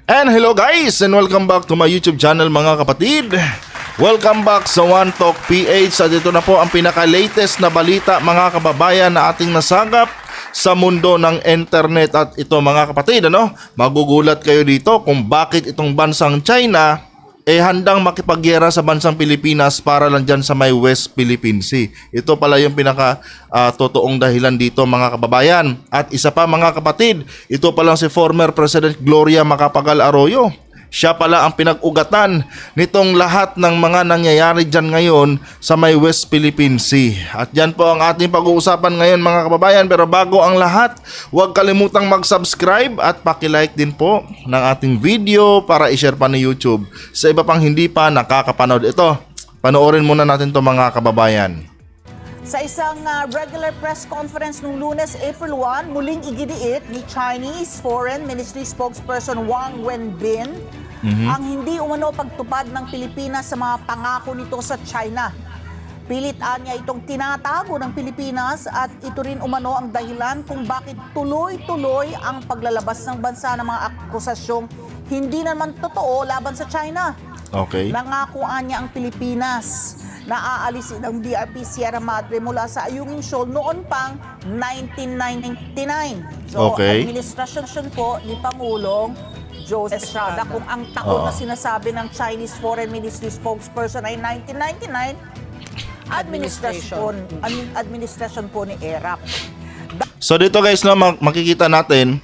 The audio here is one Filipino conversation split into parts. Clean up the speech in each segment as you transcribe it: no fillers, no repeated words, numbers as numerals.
And hello guys, and welcome back to my YouTube channel mga kapatid. Welcome back sa One Talk PH. At ito na po ang pinaka-latest na balita mga kababayan na ating nasagap sa mundo ng internet. At ito mga kapatid, magugulat kayo dito kung bakit itong bansang China handang makipagyera sa bansang Pilipinas para lang dyan sa may West Philippine Sea. Ito pala yung totoong dahilan dito mga kababayan. At isa pa mga kapatid, ito pala si former President Gloria Macapagal Arroyo. Siya pala ang pinag-ugatan nitong lahat ng mga nangyayari dyan ngayon sa may West Philippine Sea. At yan po ang ating pag-uusapan ngayon mga kababayan. Pero bago ang lahat, huwag kalimutang mag-subscribe at paki-like din po ng ating video para i-share pa ni YouTube sa iba pang hindi pa nakakapanood. Ito, panoorin muna natin to mga kababayan. Sa isang regular press conference noong Lunes, April 1, muling iginiit ni Chinese Foreign Ministry spokesperson Wang Wenbin ang hindi umano pagtupad ng Pilipinas sa mga pangako nito sa China. Pilitan niya itong tinatago ng Pilipinas at ito rin umano ang dahilan kung bakit tuloy-tuloy ang paglalabas ng bansa ng mga akusasyong hindi naman totoo laban sa China. Okay. Nangakuan niya ang Pilipinas na aalisin ang BRP Sierra Madre mula sa Ayungin Shoal noon pang 1999. So, okay. Administrasyon po ni Pangulong Joseph Estrada, kung ang taon na sinasabi ng Chinese Foreign Ministry spokesperson ay 1999, administrasyon po ni ERAP. So dito guys, makikita natin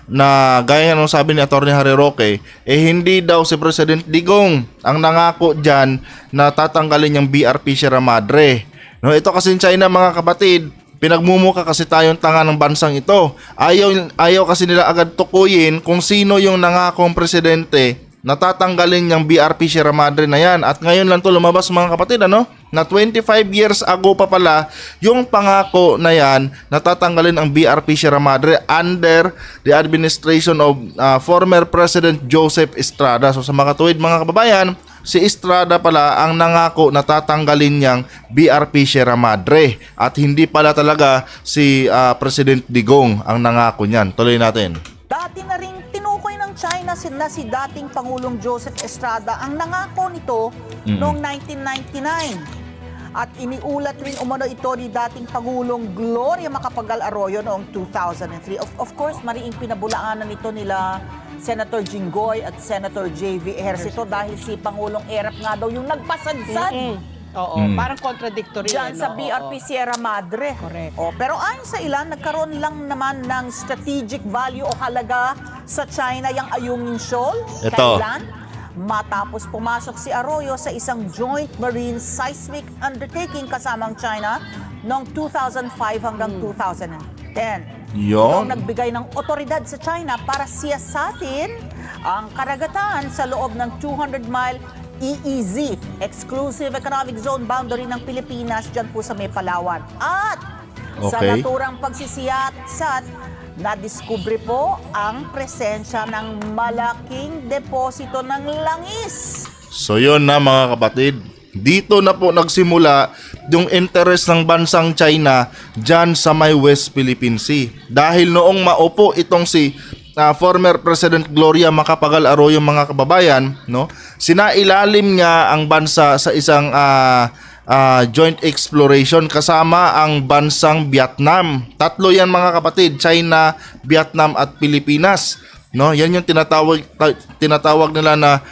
na gaya ng sabi ni Atty. Harry Roque, hindi daw si President Digong ang nangako diyan na tatanggalin yung BRP Sierra Madre. Ito kasi China mga kapatid, pinagmumuka kasi tayong tanga ng bansang ito. Ayaw kasi nila agad tukuyin kung sino yung nangakong presidente na tatanggalin yung BRP Sierra Madre na yan. At ngayon lang to lumabas mga kapatid, na 25 years ago pa pala yung pangako na yan na tatanggalin ang BRP Sierra Madre under the administration of former President Joseph Estrada. So sa makatuwid mga kababayan, si Estrada pala ang nangako na tatanggalin niyang BRP Sierra Madre at hindi pala talaga si President Digong ang nangako niyan. Tuloy natin. Dati na rin tinukoy ng China na si dating Pangulong Joseph Estrada ang nangako nito noong 1999. At iniulat rin umano ito ni dating Pangulong Gloria Macapagal Arroyo noong 2003. Of course, mariing pinabulaanan nito nila Senator Jinggoy at Senator J.V. Ejercito dahil si Pangulong ERAP nga daw yung nagpasadsad. Parang contradictory diyan sa BRP Sierra Madre. Correct. Pero ayon sa ilan, nagkaroon lang naman ng strategic value o halaga sa China yung Ayungin Shoal. Ito. Kailan? Matapos pumasok si Arroyo sa isang joint marine seismic undertaking kasamang China noong 2005 hanggang 2010. Yon. Nagbigay ng otoridad sa China para siyasatin ang karagatan sa loob ng 200-mile EEZ, Exclusive Economic Zone boundary ng Pilipinas dyan po sa may Palawan. At sa naturang pagsisiyasat, nadiskubre po ang presensya ng malaking deposito ng langis. So yun na mga kapatid, dito na po nagsimula yung interest ng bansang China dyan sa may West Philippine Sea. Dahil noong maupo itong si former President Gloria Macapagal Arroyo mga kababayan, sinailalim niya ang bansa sa isang joint exploration kasama ang bansang Vietnam. Tatlo yan mga kapatid, China, Vietnam at Pilipinas. Yan yung tinatawag nila na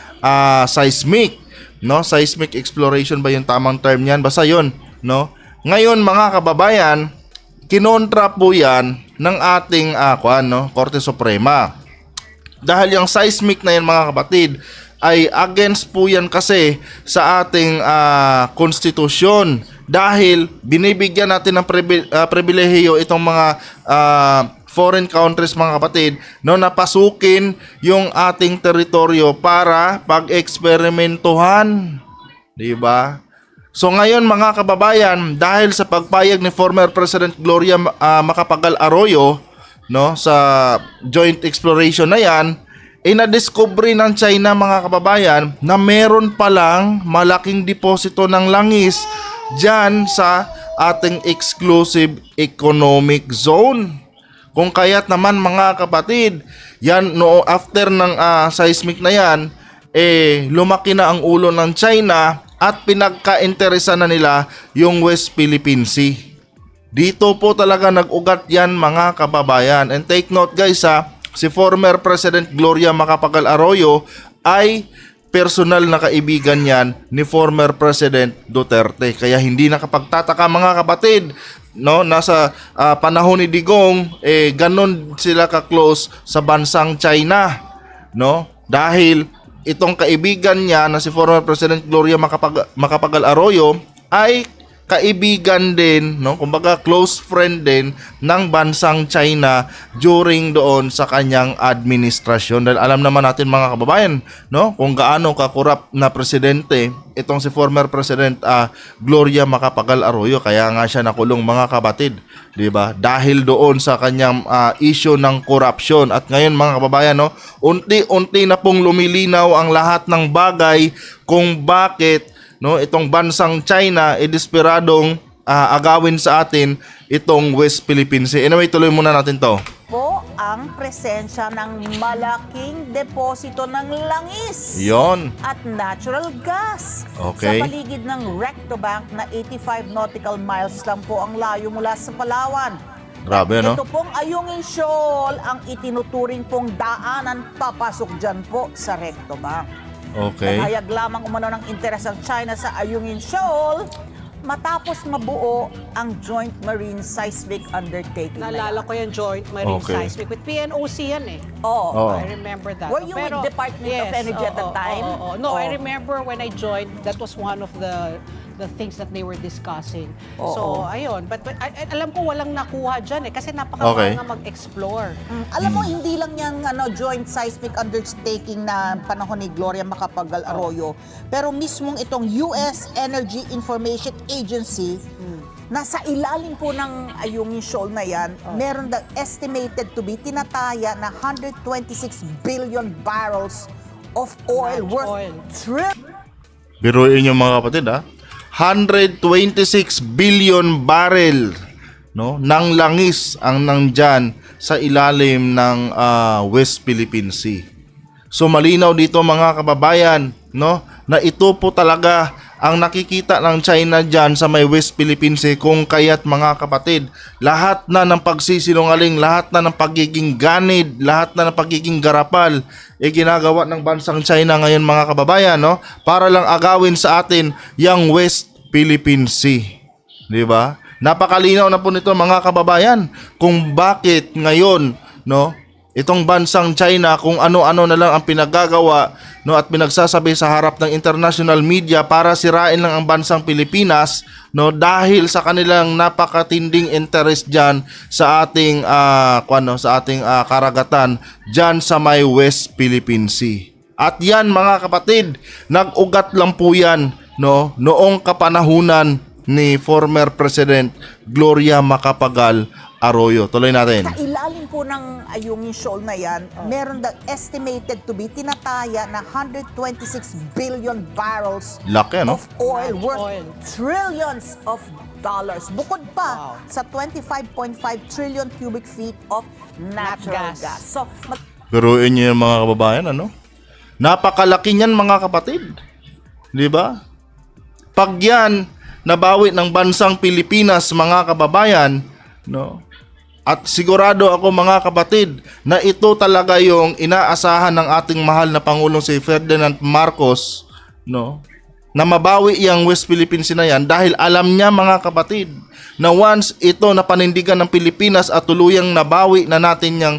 seismic. Seismic exploration ba yung tamang term niyan? Basta yun. Ngayon mga kababayan, kinontra po yan ng ating Korte Suprema. Dahil yung seismic na yan mga kapatid ay against po yan kasi sa ating konstitusyon. Dahil binibigyan natin ng pribilehiyo itong mga foreign countries mga kapatid na pasukin yung ating teritoryo para pag-eksperimentuhan. Diba? So ngayon mga kababayan, dahil sa pagpayag ni former President Gloria Macapagal Arroyo sa joint exploration na yan, nadiskubre ng China mga kababayan na meron palang malaking deposito ng langis dyan sa ating Exclusive Economic Zone. Kung kaya't naman mga kapatid, yan no after ng seismic na yan, lumaki na ang ulo ng China at pinagka-interesan na nila yung West Philippine Sea. Dito po talaga nag-ugat yan mga kababayan. And take note guys si former President Gloria Macapagal Arroyo ay personal na kaibigan yan ni former President Duterte. Kaya hindi nakapagtataka mga kapatid, no, nasa panahon ni Digong ganon sila ka-close sa bansang China, no? Dahil itong kaibigan niya na si former President Gloria Macapagal Arroyo ay kaibigan din, no, kumbaga close friend din ng bansang China during doon sa kanyang administrasyon. Dahil alam naman natin mga kababayan, no, kung gaano ka-corrupt na presidente itong si former President Gloria Macapagal Arroyo, kaya nga siya nakulong mga kapatid, 'di ba? Dahil doon sa kanyang issue ng corruption. At ngayon mga kababayan, no, unti-unti na pong lumilinaw ang lahat ng bagay kung bakit, no, itong bansang China desperadong agawin sa atin itong West Philippine Sea. Anyway, tuloy muna natin to. Po ang presensya ng malaking deposito ng langis Yon. at natural gas Okay. sa paligid ng Recto Bank na 85 nautical miles lang po ang layo mula sa Palawan. Grabe, no? Ito pong Ayungin Shoal ang itinuturing pong daanan papasok dyan po sa Recto Bank. Okay. Nahayag lamang umano ng interes ang China sa Ayungin Shoal matapos mabuo ang Joint Marine Seismic Undertaking. Naalala ko yung Joint Marine Okay. Seismic with PNOC yan eh. Oh. I remember that. Were you with Department of Energy at that time? No, I Oh. remember when I joined, that was one of the things that they were discussing. Oo. So, ayun. But alam ko walang nakuha dyan eh. Kasi napakabanga Okay. mag-explore. Alam mo, hindi lang yung Joint Seismic Undertaking na panahon ni Gloria Macapagal Arroyo, pero mismong itong US Energy Information Agency, nasa ilalim po ng Ayungin Shoal na yan, meron daw estimated to be tinataya na 126 billion barrels of oil Large worth oil. Biruin nyo mga kapatid 126 billion barrel, no, ng langis ang nandyan sa ilalim ng West Philippine Sea. So malinaw dito mga kababayan, no, na ito po talaga ang nakikita ng China dyan sa may West Philippine Sea. Kung kaya't mga kapatid, lahat na ng pagsisinungaling, lahat na ng pagiging ganid, lahat na ng pagiging garapal ginagawa ng bansang China ngayon mga kababayan, no, para lang agawin sa atin yung West Philippine Sea. Di ba? Napakalinaw na po nito mga kababayan kung bakit ngayon, no, itong bansang China kung ano-ano na lang ang pinagagawa, no, at pinagsasabi sa harap ng international media para sirain lang ang bansang Pilipinas, no, dahil sa kanilang napakatinding interest diyan sa ating karagatan diyan sa may West Philippine Sea. At yan mga kapatid, nag-ugat lang po yan, no, noong kapanahunan ni former President Gloria Macapagal Arroyo. Tuloy natin. Sa ilalim po ng Ayungin Shoal na yan, meron daw estimated to be tinataya na 126 billion barrels Laki, no? of oil Large worth oil. trillions of dollars. Bukod pa sa 25.5 trillion cubic feet of natural gas. gas. So, Biruin nyo yung mga kababayan, ano? Napakalaki niyan mga kapatid. Di ba? Pag yan nabawi ng bansang Pilipinas mga kababayan, no? At sigurado ako mga kapatid na ito talaga yung inaasahan ng ating mahal na Pangulong si Ferdinand Marcos, no? Na mabawi yung West Philippine Sea na yan dahil alam niya mga kapatid na once ito na panindigan ng Pilipinas at tuluyang nabawi na natin yung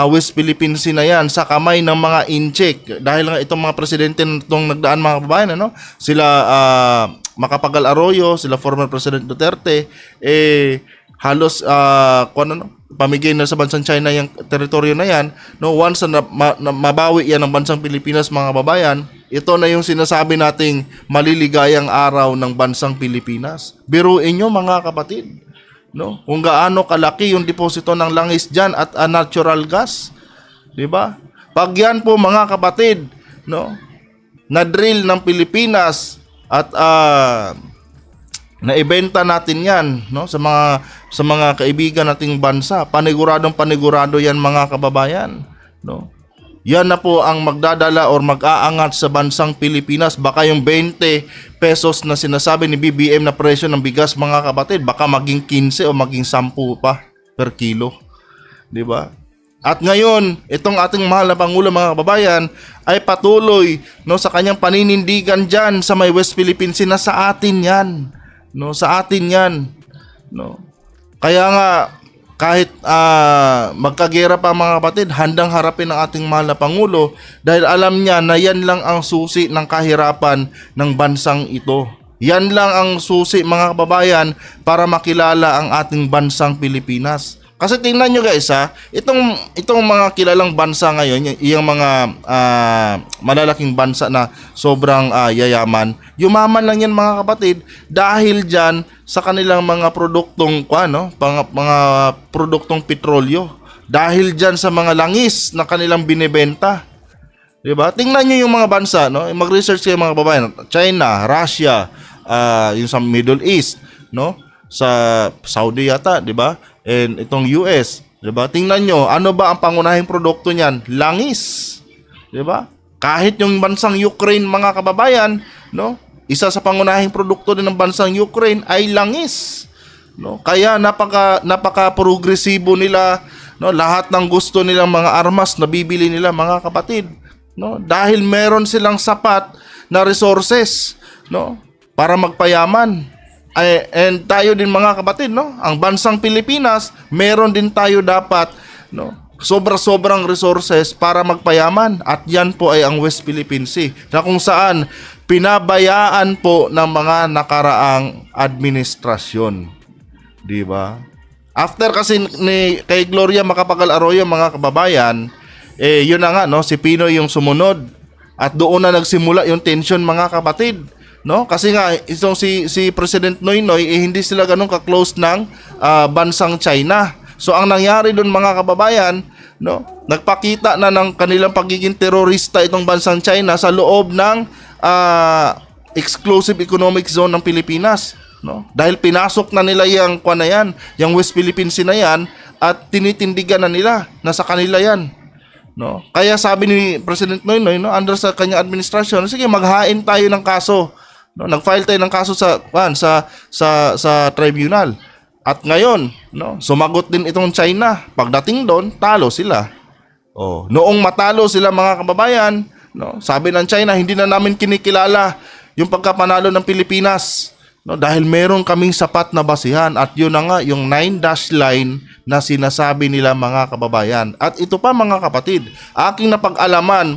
West Philippine Sea na yan sa kamay ng mga incheck. Dahil nga itong mga presidente nitong nagdaan mga kababayan, ano? Sila Macapagal Arroyo, sila former President Duterte, halos pamigay na sa bansang China yung teritoryo na yan, no, once na mabawi yan ng bansang Pilipinas mga kababayan, ito na yung sinasabi nating maliligayang araw ng bansang Pilipinas. Biruin nyo mga kapatid, no, kung gaano kalaki yung deposito ng langis dyan at natural gas, di ba? Pag yan po mga kapatid, no, na drill ng Pilipinas at naibenta natin yan, no, sa mga kaibigan nating bansa, panigurado yan mga kababayan, no? Yan na po ang magdadala or mag-aangat sa bansang Pilipinas. Baka yung 20 pesos na sinasabi ni BBM na presyo ng bigas, mga kapatid, baka maging 15 o maging 10 pa per kilo. 'Di ba? At ngayon, itong ating mahal na Pangulo, mga kababayan, ay patuloy, no, sa kanyang paninindigan diyan sa may West Philippine Sea na sa atin 'yan. No, sa atin 'yan. No. Kaya nga kahit magkagera pa, mga kapatid, handang harapin ang ating mahal na Pangulo dahil alam niya na yan lang ang susi ng kahirapan ng bansang ito. Yan lang ang susi, mga kababayan, para makilala ang ating bansang Pilipinas. Kasi tingnan nyo guys, itong mga kilalang bansa ngayon, yung mga malalaking bansa na sobrang yayaman, yumaman lang yan, mga kapatid, dahil dyan sa kanilang mga produktong mga produktong petrolyo, dahil dyan sa mga langis na kanilang binebenta. Diba? Tingnan nyo yung mga bansa, no? Mag-research kayo, mga kababayan. China, Russia, yung sa Middle East, no? Sa Saudi yata, di ba? And itong US, di ba? Tingnan nyo, ano ba ang pangunahing produkto niyan? Langis. Di ba? Kahit yung bansang Ukraine, mga kababayan, no? Isa sa pangunahing produkto din ng bansang Ukraine ay langis. No? Kaya napaka progresibo nila, no? Lahat ng gusto nilang mga armas nabibili nila, mga kapatid, no? Dahil meron silang sapat na resources, no? Para magpayaman. And tayo din, mga kapatid, no? Ang bansang Pilipinas, meron din tayo dapat, no? Sobrang resources para magpayaman, at yan po ay ang West Philippine Sea, na kung saan pinabayaan po ng mga nakaraang administrasyon, di ba? After kasi kay Gloria Macapagal Arroyo, mga kababayan, yun na nga, no? Si Pinoy yung sumunod, at doon na nagsimula yung tension, mga kapatid. No, kasi nga itong si President Noynoy hindi sila ganun ka-close ng bansang China. So ang nangyari doon, mga kababayan, no, nagpakita na ng kanilang pagiging terorista itong bansang China sa loob ng exclusive economic zone ng Pilipinas, no? Dahil pinasok na nila yung yung West Philippine Sea na yan, at tinitindigan na nila na sa kanila yan. No? Kaya sabi ni President Noynoy, no, under sa kanyang administrasyon, sige, maghain tayo ng kaso. No, nag-file tayo ng kaso sa tribunal. At ngayon, no, sumagot din itong China. Pagdating doon, talo sila. Oh, noong matalo sila, mga kababayan, no, sabi ng China, hindi na namin kinikilala yung pagkapanalo ng Pilipinas. No, dahil meron kaming sapat na basihan, at yun na nga yung 9-dash line na sinasabi nila, mga kababayan. At ito pa, mga kapatid, aking napag-alaman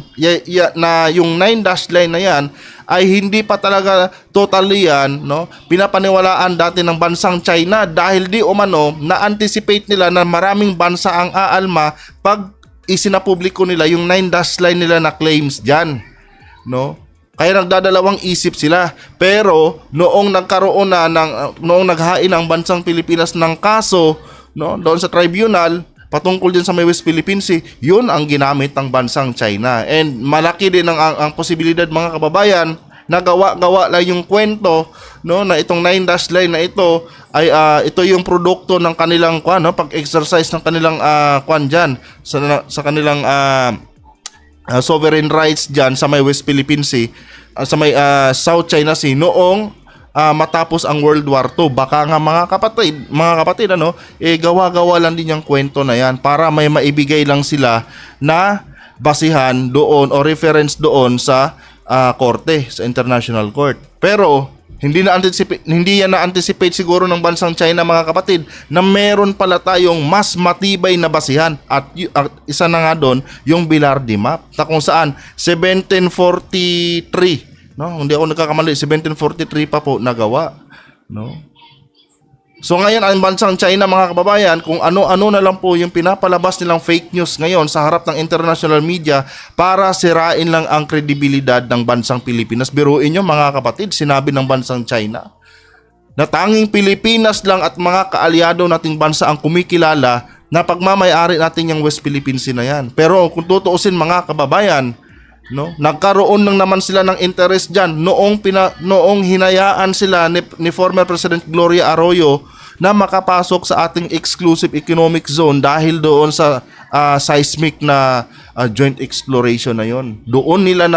na yung 9-dash line na yan ay hindi pa talaga totally yan, no, pinapaniwalaan dati ng bansang China, dahil di umano na-anticipate nila na maraming bansa ang aalma pag isinapubliko nila yung 9-dash line nila na claims dyan, no. Kaya nagdadalawang isip sila. Pero noong nagkaroon na noong naghain ang bansang Pilipinas ng kaso, no, doon sa tribunal patungkol din sa may West Philippine Sea, yun ang ginamit ng bansang China. And malaki din ang posibilidad, mga kababayan, na gawa lang yung kwento, no, na itong 9-dash line na ito ay ito yung produkto ng kanilang pag-exercise ng kanilang diyan sa kanilang sovereign rights dyan sa may West Philippine Sea, sa may South China Sea noong matapos ang World War II. Baka nga, mga kapatid, gawa-gawa lang din yung kwento na yan para may maibigay lang sila na basihan doon o reference doon sa korte, sa International Court. Pero hindi yan na-anticipate siguro ng bansang China, mga kapatid, na meron pala tayong mas matibay na basihan, at isa na nga doon yung Bilardi Map, na kung saan 1743, no, hindi ako nagkakamali, 1743 pa po nagawa, no. So ngayon ang bansang China, mga kababayan, kung ano-ano na lang po yung pinapalabas nilang fake news ngayon sa harap ng international media para sirain lang ang kredibilidad ng bansang Pilipinas. Biruin nyo, mga kapatid, sinabi ng bansang China na tanging Pilipinas lang at mga kaalyado nating bansa ang kumikilala na pagmamayari natin yung West Philippine Sea na yan. Pero kung tutuusin, mga kababayan, no, nagkaroon lang naman sila ng interest dyan noong hinayaan sila ni former President Gloria Arroyo na makapasok sa ating exclusive economic zone dahil doon sa seismic na joint exploration na yon. Doon nila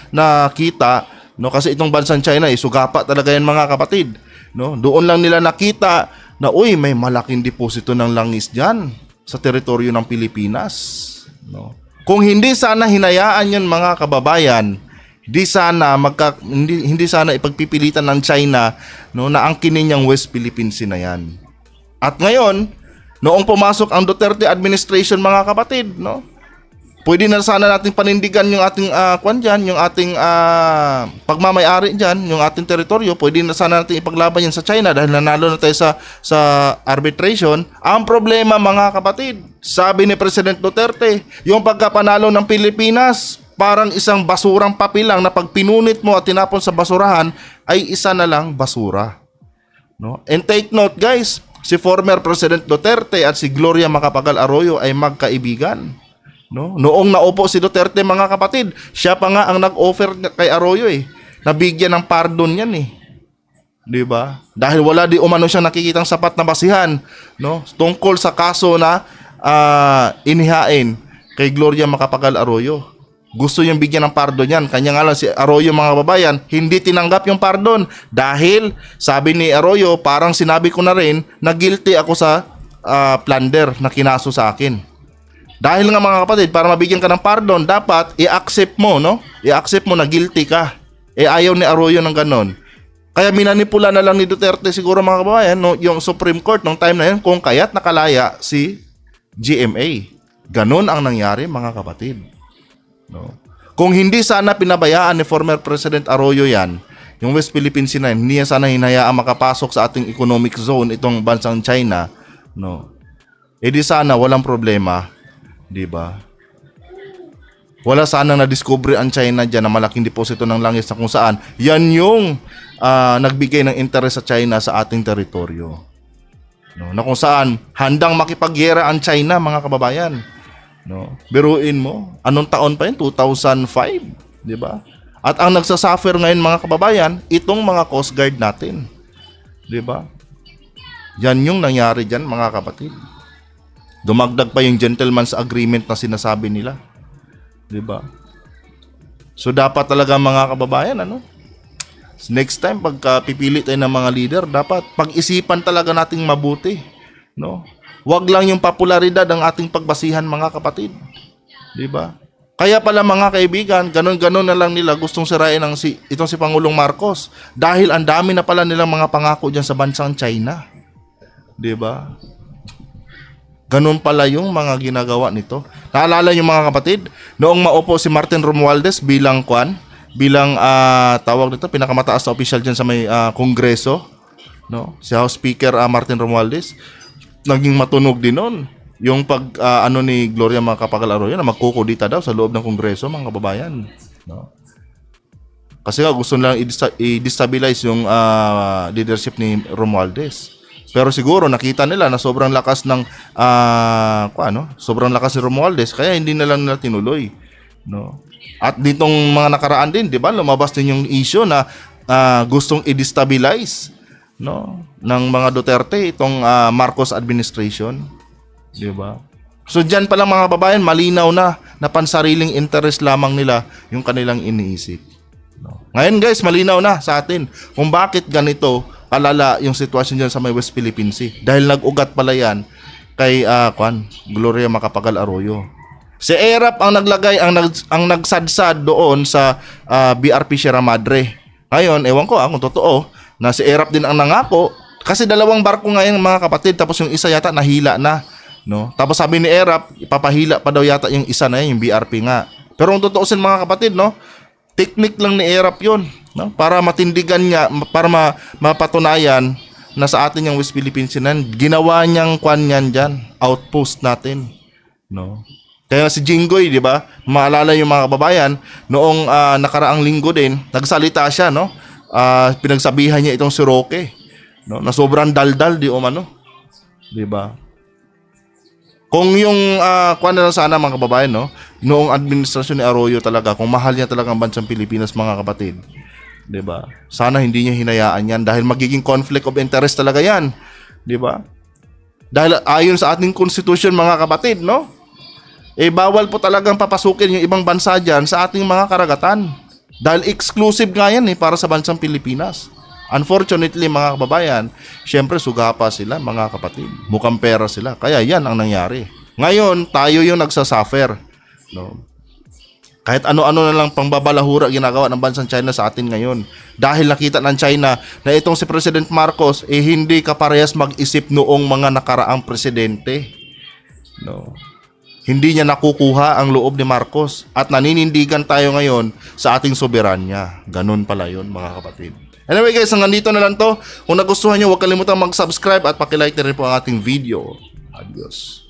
nakita, no, kasi itong bansang China sugapa talaga yan mga kapatid, no. Doon lang nila nakita na may malaking deposito ng langis diyan sa teritoryo ng Pilipinas, no. Kung hindi sana hinayaan yun mga kababayan, hindi sana ipagpipilitan ng China, no, na angkinin yung West Philippine Sea na yan. At ngayon, noong pumasok ang Duterte administration mga kapatid, no, pwede na sana natin panindigan yung ating yung ating pagmamay-ari diyan, yung ating teritoryo, pwede na sana natin ipaglaban yan sa China dahil nanalo na tayo sa arbitration. Ang problema mga kapatid, sabi ni President Duterte, yung pagkapanalo ng Pilipinas parang isang basurang papel lang na pag pinunit mo at tinapon sa basurahan ay isa na lang basura, no? And take note guys, si former President Duterte at si Gloria Macapagal Arroyo ay magkaibigan, no? Noong naupo si Duterte mga kapatid, siya pa nga ang nag-offer kay Arroyo nabigyan ng pardon yan 'di ba? Dahil wala di umano siyang nakikitang sapat na basihan, no, tungkol sa kaso na inihain kay Gloria Macapagal Arroyo. Gusto yung bigyan ng pardon yan. Kanya nga lang si Arroyo mga babayan, hindi tinanggap yung pardon dahil sabi ni Arroyo, parang sinabi ko na rin na guilty ako sa plunder na kinaso sa akin. Dahil nga mga kapatid, para mabigyan ka ng pardon, dapat i-accept mo, no? I-accept mo na guilty ka. Ayaw ni Arroyo ng ganon. Kaya minanipula na lang ni Duterte siguro mga kababayan, no, yung Supreme Court nung time na yun kung kaya't nakalaya si GMA. Ganon ang nangyari mga kapatid. No. Kung hindi sana pinabayaan ni former President Arroyo yan, yung West Philippine Sea na yan, hindi yan sana hinayaan makapasok sa ating economic zone itong bansang China, no. Di sana walang problema, di ba? Wala sana na-discover ang China dyan na malaking deposito ng langis na kung saan yan yung nagbigay ng interest sa China sa ating teritoryo, no. Na kung saan handang makipaggera ang China mga kababayan. No, biruin mo, anong taon pa yun? 2005, di ba? At ang nagsasuffer ngayon mga kababayan, itong mga Coast Guard natin, di ba? Yan yung nangyari dyan mga kapatid. Dumagdag pa yung gentleman's agreement na sinasabi nila, di ba? So dapat talaga mga kababayan, next time pagka pipili tayo ng mga leader, dapat pag-isipan talaga nating mabuti, no? Wag lang yung popularidad ang ating pagbasihan mga kapatid. 'Di ba? Kaya pala mga kaibigan, ganon-ganon na lang nila gustong sirain itong si Pangulong Marcos dahil ang dami na pala nilang mga pangako diyan sa bansang China. 'Di ba? Ganon pala yung mga ginagawa nito. Naalala niyo mga kapatid, noong maupo si Martin Romualdez bilang tawag nito, pinakamataas na opisyal diyan sa may Kongreso, no? Si House Speaker Martin Romualdez, naging matunog din noon yung ni Gloria Macapagal Arroyo na magkukudita daw sa loob ng Kongreso mga kababayan, no? Kasi gusto nilang i-destabilize yung leadership ni Romualdez. Pero siguro nakita nila na sobrang lakas ng sobrang lakas ni Romualdez kaya hindi na lang nila tinuloy, no? At ditong mga nakaraan din, 'di ba, lumabas din yung issue na gustong i-destabilize, no, ng mga Duterte itong Marcos administration, 'di ba? So diyan pa lang mga babayan, malinaw na pansariling interest lamang nila yung kanilang iniisip, no? Ngayon guys, malinaw na sa atin kung bakit ganito kalala yung sitwasyon diyan sa may West Philippine Sea dahil nag-ugat pala yan kay Gloria Macapagal Arroyo. Si ERAP ang naglagay ang nagsadsad doon sa BRP Sierra Madre. Ngayon, ewan ko kung totoo na si ERAP din ang nangako kasi dalawang barko ngayon mga kapatid tapos yung isa yata nahila na, no? Tapos sabi ni ERAP ipapahila pa daw yata yung isa na yung BRP nga. Pero kung totoosin mga kapatid, no, technique lang ni ERAP yun, no? Para matindigan niya, para mapatunayan na sa atin yung West Philippine Sea, ginawa niyang niyan dyan, outpost natin, no? Kaya si Jinggoy, di ba? Maalala yung mga kababayan, noong nakaraang linggo din, nagsalita siya, no? Pinagsabihan niya itong si Roque, no? Na sobrang daldal di umano, di ba? Kung yung na sana mga kababayan, no? Noong administrasyon ni Arroyo talaga, kung mahal niya talaga ang bansang Pilipinas mga kapatid, di ba? Sana hindi niya hinayaan yan dahil magiging conflict of interest talaga yan, Di ba? Dahil ayon sa ating konstitusyon mga kapatid, no? Bawal po talagang papasukin yung ibang bansa dyan sa ating mga karagatan. Dahil exclusive nga yan para sa bansang Pilipinas. Unfortunately mga kababayan, syempre sugapa sila mga kapatid. Mukhang pera sila. Kaya yan ang nangyari. Ngayon, tayo yung nagsasuffer. No? Kahit ano-ano na lang pangbabalahura ginagawa ng bansang China sa atin ngayon. Dahil nakita ng China na itong si President Marcos hindi kaparehas mag-isip noong mga nakaraang presidente. No. Hindi niya nakukuha ang loob ni Marcos at naninindigan tayo ngayon sa ating soberanya. Ganun pala yun mga kapatid. Anyway guys, hanggang dito na lang to. Kung nagustuhan nyo, huwag kalimutang mag-subscribe at pakilike na rin po ang ating video. Adios.